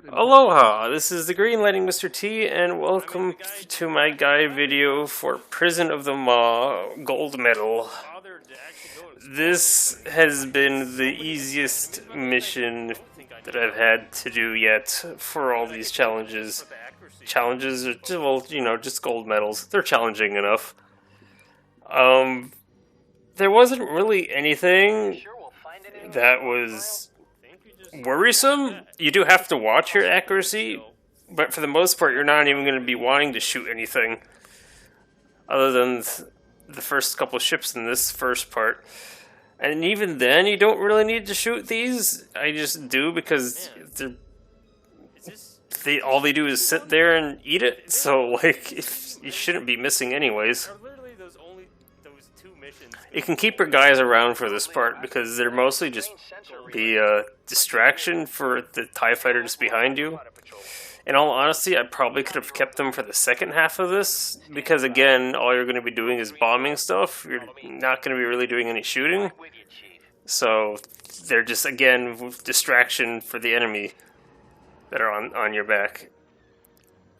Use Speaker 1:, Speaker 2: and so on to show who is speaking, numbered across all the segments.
Speaker 1: Aloha, this is the Green Lighting Mr. T, and welcome to my guide video for Prison of the Maw Gold Medal. This has been the easiest mission that I've had to do yet for all these challenges. Challenges are, well, you know, just gold medals. They're challenging enough. There wasn't really anything that was worrisome. You do have to watch your accuracy, but for the most part, you're not even going to be wanting to shoot anything other than the first couple of ships in this first part. And even then, you don't really need to shoot these. I just do because all they do is sit there and eat it. So, like, you shouldn't be missing anyways. You can keep your guys around for this part because they're mostly just be a distraction for the TIE fighter just behind you. In all honesty, I probably could have kept them for the second half of this because, again, all you're going to be doing is bombing stuff. You're not going to be really doing any shooting. So they're just, again, distraction for the enemy that are on your back.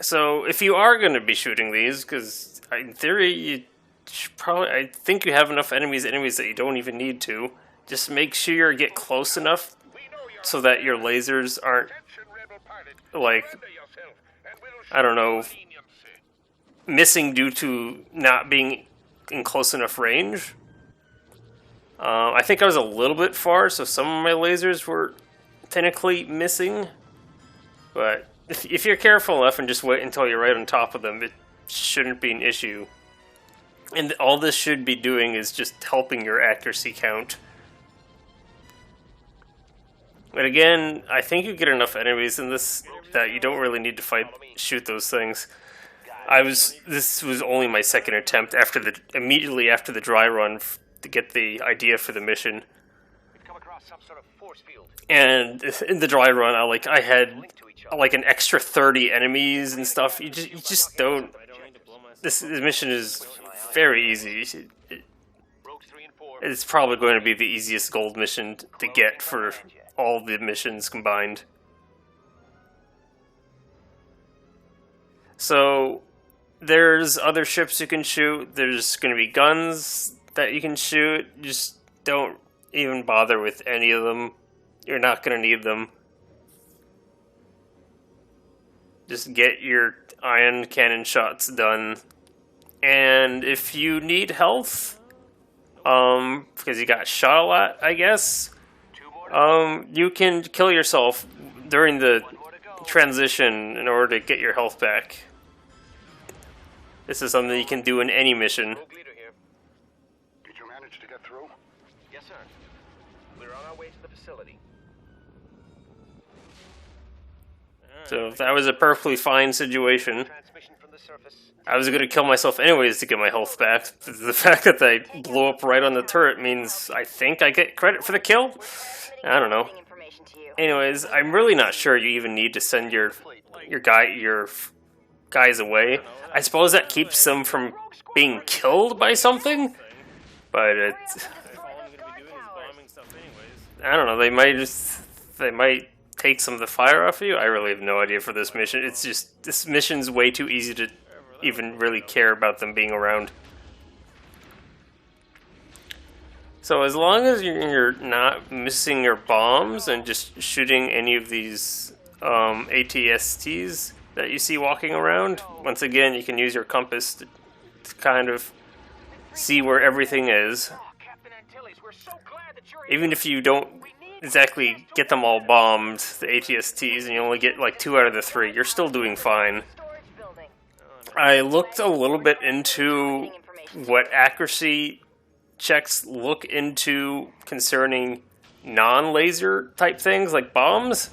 Speaker 1: So if you are going to be shooting these, because in theory you probably, I think you have enough enemies that you don't even need to. Just make sure you get close enough so that your lasers aren't, like, I don't know, missing due to not being in close enough range. I think I was a little bit far, so some of my lasers were technically missing. But if you're careful enough and just wait until you're right on top of them, it shouldn't be an issue. And all this should be doing is just helping your accuracy count. But again, I think you get enough enemies in this that you don't really need to shoot those things. This was only my second attempt immediately after the dry run to get the idea for the mission. And in the dry run, I had like an extra 30 enemies and stuff. You just don't. This mission is very easy. It's probably going to be the easiest gold mission to get for all the missions combined. So there's other ships you can shoot. There's going to be guns that you can shoot. Just don't even bother with any of them. You're not going to need them. Just get your ion cannon shots done. And if you need health, because you got shot a lot, I guess, you can kill yourself during the transition in order to get your health back. This is something you can do in any mission.
Speaker 2: Did you manage to get through?
Speaker 3: Yes, sir. We're on our way to the facility.
Speaker 1: So that was a perfectly fine situation. I was going to kill myself anyways to get my health back. The fact that I blew up right on the turret means I think I get credit for the kill? I don't know. Anyways, I'm really not sure you even need to send your guys away. I suppose that keeps them from being killed by something, but I don't know. They might take some of the fire off of you. I really have no idea for this mission. It's just this mission's way too easy to even really care about them being around. So as long as you're not missing your bombs and just shooting any of these ATSTs that you see walking around, once again you can use your compass to kind of see where everything is. Even if you don't exactly get them all bombed, the ATSTs, and you only get like 2 out of the 3, you're still doing fine. I looked a little bit into what accuracy checks look into concerning non-laser type things like bombs,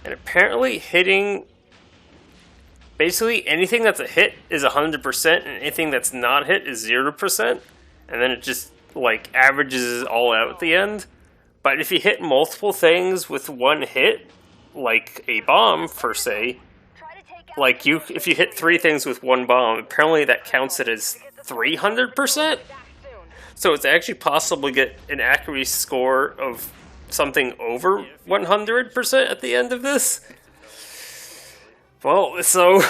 Speaker 1: and apparently hitting basically anything that's a hit is 100% and anything that's not hit is 0%, and then it just like averages it all out at the end. But if you hit multiple things with one hit, like a bomb per se, like if you hit 3 things with one bomb, apparently that counts it as 300%. So it's actually possible to get an accuracy score of something over 100% at the end of this. Well, so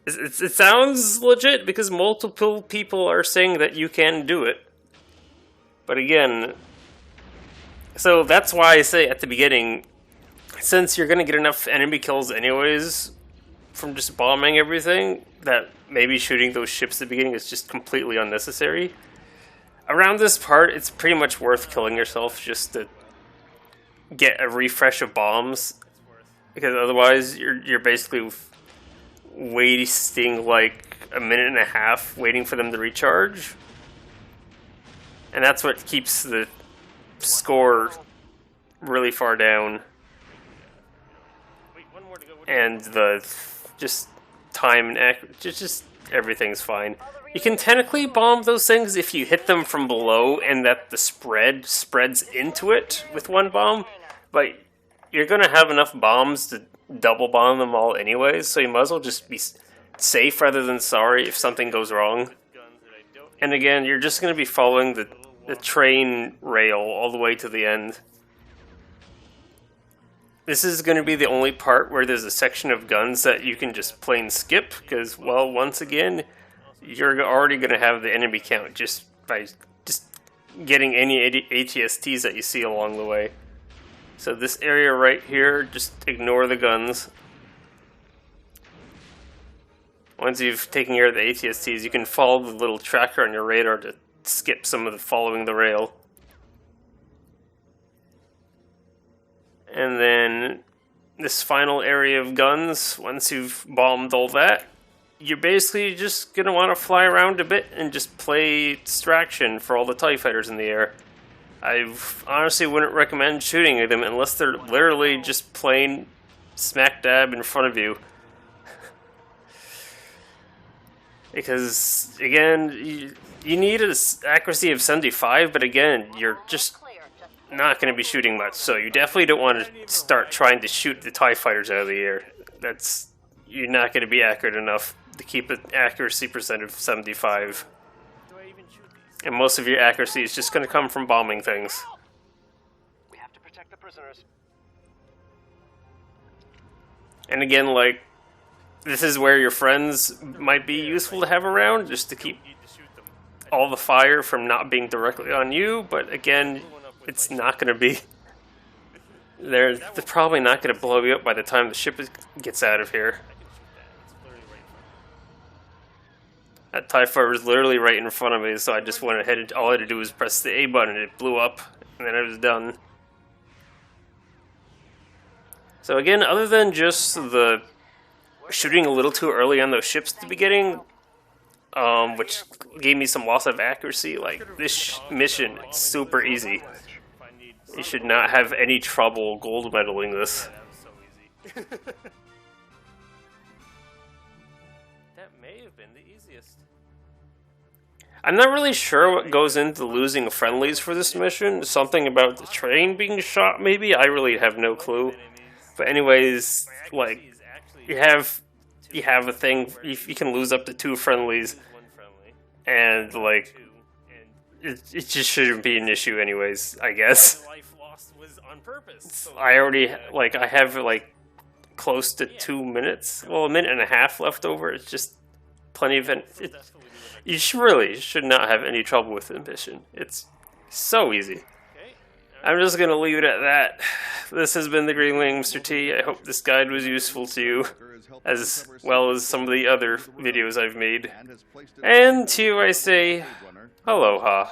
Speaker 1: it sounds legit because multiple people are saying that you can do it. But again, so that's why I say at the beginning, since you're going to get enough enemy kills anyways from just bombing everything, that maybe shooting those ships at the beginning is just completely unnecessary. Around this part, it's pretty much worth killing yourself just to get a refresh of bombs, because otherwise you're basically wasting like a minute and a half waiting for them to recharge, and that's what keeps the score really far down, and the just time and just everything's fine. You can technically bomb those things if you hit them from below and that the spreads into it with one bomb, but you're gonna have enough bombs to double bomb them all anyways, so you might as well just be safe rather than sorry if something goes wrong. And again, you're just gonna be following the train rail all the way to the end. This is going to be the only part where there's a section of guns that you can just plain skip, because, well, once again, you're already going to have the enemy count just by just getting any ATSTs that you see along the way. So this area right here, just ignore the guns. Once you've taken care of the ATSTs, you can follow the little tracker on your radar to skip some of the following the rail. And then this final area of guns, once you've bombed all that, you're basically just going to want to fly around a bit and just play distraction for all the TIE fighters in the air. I honestly wouldn't recommend shooting them unless they're literally just plain smack dab in front of you. Because, again, you need an accuracy of 75, but again, you're just not going to be shooting much, so you definitely don't want to start trying to shoot the TIE fighters out of the air. You're not going to be accurate enough to keep an accuracy percent of 75. And most of your accuracy is just going to come from bombing things.
Speaker 3: We have to protect the prisoners.
Speaker 1: And again, like, this is where your friends might be useful to have around, just to keep all the fire from not being directly on you, but again, it's not going to be... They're probably not going to blow you up by the time the ship gets out of here. That TIE fighter was literally right in front of me, so I just went ahead and all I had to do was press the A button and it blew up, and then it was done. So again, other than just the shooting a little too early on those ships at the beginning, which gave me some loss of accuracy, like, this mission is super easy. You should not have any trouble gold medaling this. That may have been the easiest. I'm not really sure what goes into losing friendlies for this mission. Something about the train being shot, maybe? I really have no clue. But anyways, like, you have a thing, you can lose up to 2 friendlies, and, like, it just shouldn't be an issue anyways, I guess. I already, like, I have, like, close to 2 minutes, well, a minute and a half left over. It's just plenty of, you really should not have any trouble with the mission. It's so easy. I'm just going to leave it at that. This has been the Green Wing, Mr. T. I hope this guide was useful to you, as well as some of the other videos I've made. And to you I say, aloha.